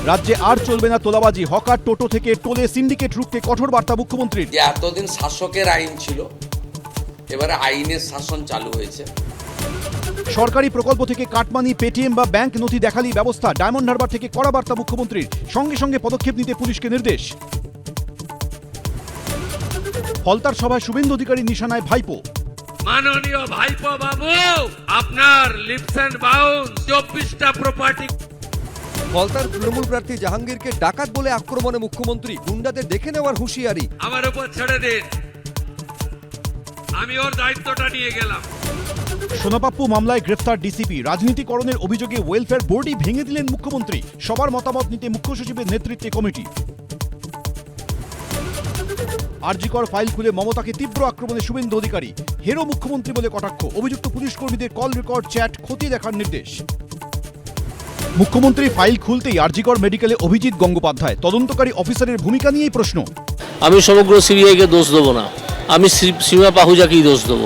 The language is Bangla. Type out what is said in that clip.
রাজ্যে আর চলবে না তোলাবাজি, হকার টোটো থেকে টোলে সিন্ডিকেট রুখতে কঠোর বার্তা মুখ্যমন্ত্রীর। যে এতদিন শাসকের আইন ছিল, এবারে আইনের শাসন চালু হয়েছে। সরকারি প্রকল্প থেকে কাটমানি, পেটিএম বা ব্যাংক নথি দেখালেই ব্যবস্থা, ডায়মন্ড হারবার থেকে কড়া বার্তা মুখ্যমন্ত্রীর। সঙ্গে সঙ্গে পদক্ষেপ নিতে পুলিশকে নির্দেশ। ফলতার সভায় শুভেন্দু অধিকারীর নিশানায় ভাইপো। মাননীয় ভাইপো বাবু, আপনার লিপস এন্ড বাউন্স 24টা প্রপার্টি। ফলতার তৃণমূল প্রার্থী জাহাঙ্গীরকে ডাকাত বলে আক্রমণে মুখ্যমন্ত্রী, গুন্ডাদের দেখে নেওয়ার হুঁশিয়ারি। আমার উপর ছেড়ে দিন, আমি ওর দায়িত্বটা নিয়ে গেলাম। সোনাপাপ্পু মামলায় গ্রেফতার ডিসিপি, রাজনীতিকরণের অভিযোগে ওয়েলফেয়ার বোর্ডই ভেঙে দিলেন মুখ্যমন্ত্রী। সবার মতামত নিতে মুখ্য সচিবের নেতৃত্বে কমিটি। আরজিকর ফাইল খুলে মমতাকে তীব্র আক্রমণে শুভেন্দু অধিকারী, হেরো মুখ্যমন্ত্রী বলে কটাক্ষ। অভিযুক্ত পুলিশ কর্মীদের কল রেকর্ড, চ্যাট খতিয়ে দেখার নির্দেশ। মুখ্যমন্ত্রী ফাইল খুলতেই আরজিকর মেডিকেলে অভিজিৎ গঙ্গোপাধ্যায়, তদন্তকারী অফিসারের ভূমিকা নিয়েই প্রশ্ন। আমি সমগ্র সিবিআইকে দোষ দেবো না, আমি সীমা পাহুজাকেই দোষ দেবো।